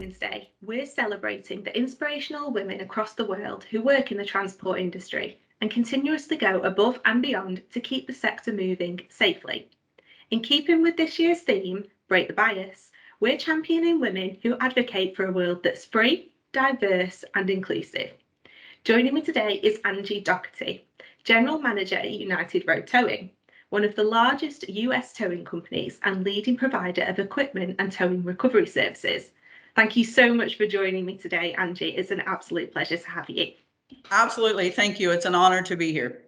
Women's Day, we're celebrating the inspirational women across the world who work in the transport industry and continuously go above and beyond to keep the sector moving safely. In keeping with this year's theme, Break the Bias, we're championing women who advocate for a world that's free, diverse and inclusive. Joining me today is Angie Daugherty, General Manager at United Road Towing, one of the largest US towing companies and leading provider of equipment and towing recovery services. Thank you so much for joining me today, Angie. It's an absolute pleasure to have you. Absolutely. Thank you. It's an honor to be here.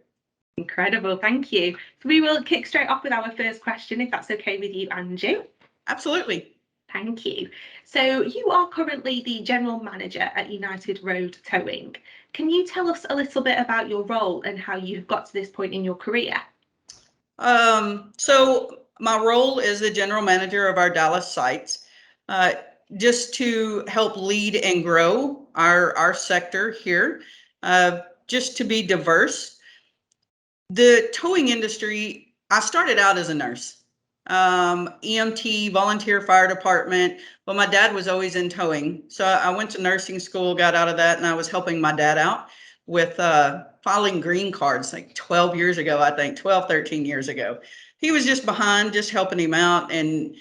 Incredible. Thank you. So we will kick straight off with our first question, if that's okay with you, Angie. Absolutely. Thank you. So you are currently the General Manager at United Road Towing. Can you tell us a little bit about your role and how you've got to this point in your career? So my role is the general manager of our Dallas sites, just to help lead and grow our sector here, just to be diverse. The towing industry, I started out as a nurse, EMT, volunteer fire department, but my dad was always in towing. So I went to nursing school, got out of that, and I was helping my dad out with filing green cards like 12 years ago, I think 12, 13 years ago. He was just behind, just helping him out. And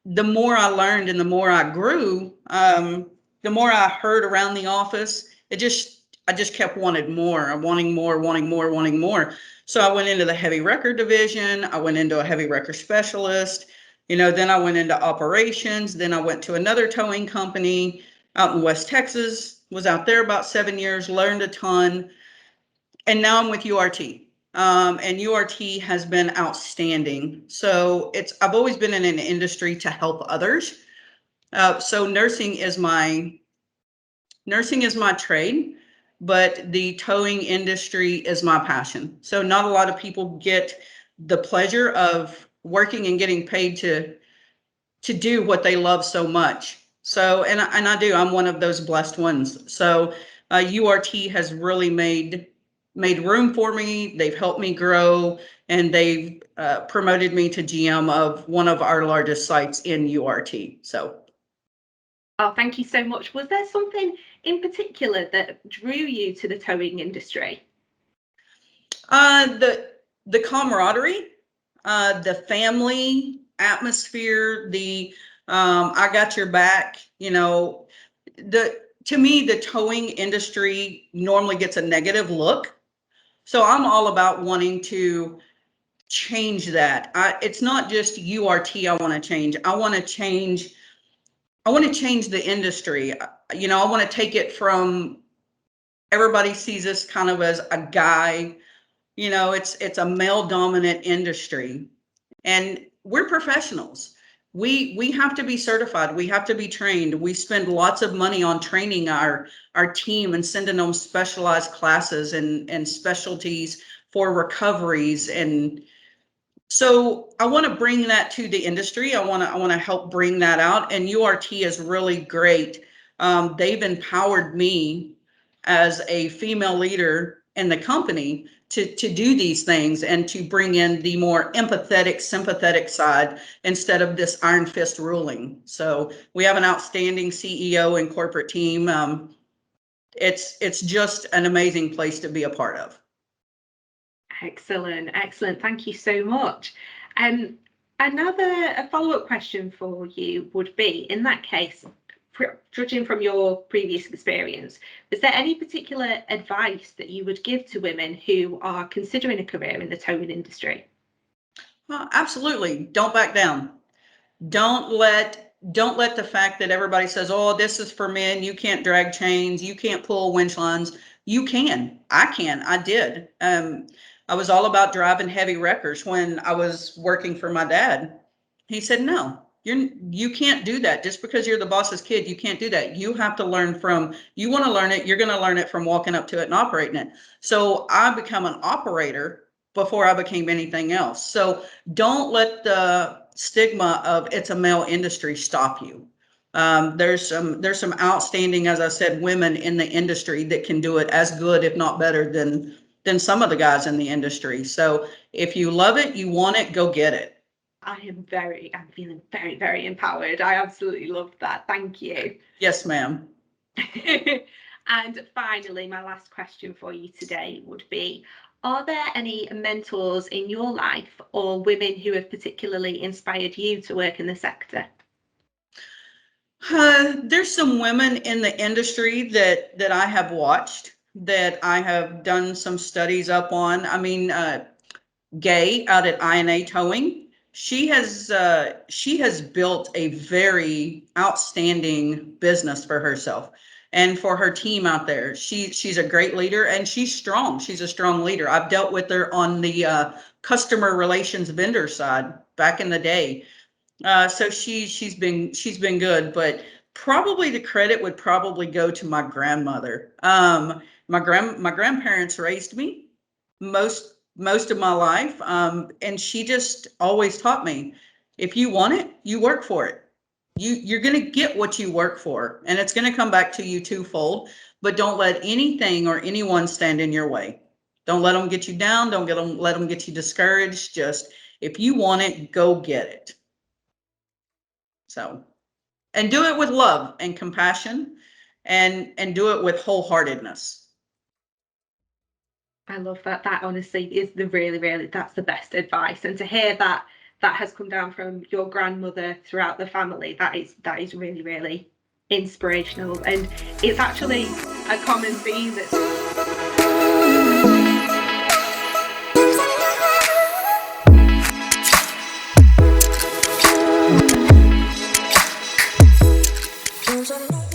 the more I learned and the more I grew, the more I heard around the office, I just kept wanting more. So I went into the heavy wrecker division. I went into a heavy wrecker specialist, then I went into operations. Then I went to another towing company out in West Texas, was out there about 7 years, learned a ton. And now I'm with URT. And URT has been outstanding. So I've always been in an industry to help others. So nursing is my trade, but the towing industry is my passion. So not a lot of people get the pleasure of working and getting paid to do what they love so much. So, and I do, I'm one of those blessed ones. So URT has really made room for me. They've helped me grow, and they've promoted me to GM of one of our largest sites in URT. So. Oh, thank you so much. Was there something in particular that drew you to the towing industry? The camaraderie, the family atmosphere, the I got your back. To me, the towing industry normally gets a negative look. So I'm all about wanting to change that. It's not just URT I want to change. I want to change the industry. I want to take it from everybody sees us kind of as a guy. It's a male dominant industry, and we're professionals. We have to be certified. We have to be trained. We spend lots of money on training our team and sending them specialized classes and specialties for recoveries. And so I want to bring that to the industry. I want to help bring that out. And URT is really great. They've empowered me as a female leader in the company to do these things and to bring in the more empathetic, sympathetic side instead of this iron fist ruling. So we have an outstanding CEO and corporate team. It's just an amazing place to be a part of. Excellent. Thank you so much. A follow-up question for you would be, in that case, judging from your previous experience, is there any particular advice that you would give to women who are considering a career in the towing industry? Absolutely. Don't back down. Don't let the fact that everybody says, oh, this is for men, you can't drag chains, you can't pull winch lines. You can. I did. I was all about driving heavy wreckers when I was working for my dad. He said, no, you can't do that. Just because you're the boss's kid, you can't do that. You have to learn you want to learn it, you're going to learn it from walking up to it and operating it. So I become an operator before I became anything else. So don't let the stigma of it's a male industry stop you. There's some outstanding, as I said, women in the industry that can do it as good, if not better than some of the guys in the industry. So if you love it, you want it, go get it. I'm feeling very, very empowered. I absolutely loved that. Thank you. Yes, ma'am. And finally, my last question for you today would be, are there any mentors in your life or women who have particularly inspired you to work in the sector? There's some women in the industry that I have watched, that I have done some studies up on. I mean, Gay out at INA Towing, she has built a very outstanding business for herself and for her team out there. She's a great leader, and she's strong. She's a strong leader. I've dealt with her on the customer relations vendor side back in the day. So she's been good, but probably the credit would probably go to my grandmother. My grandparents raised me most of my life, and she just always taught me, if you want it, you work for it. You're going to get what you work for, and it's going to come back to you twofold. But don't let anything or anyone stand in your way. Don't let them get you down. Don't let them get you discouraged. Just, if you want it, go get it. So, and do it with love and compassion, and do it with wholeheartedness. I love that. That honestly is the really, that's the best advice. And to hear that has come down from your grandmother throughout the family, that is really, really inspirational. And it's actually a common theme that's Don't you know?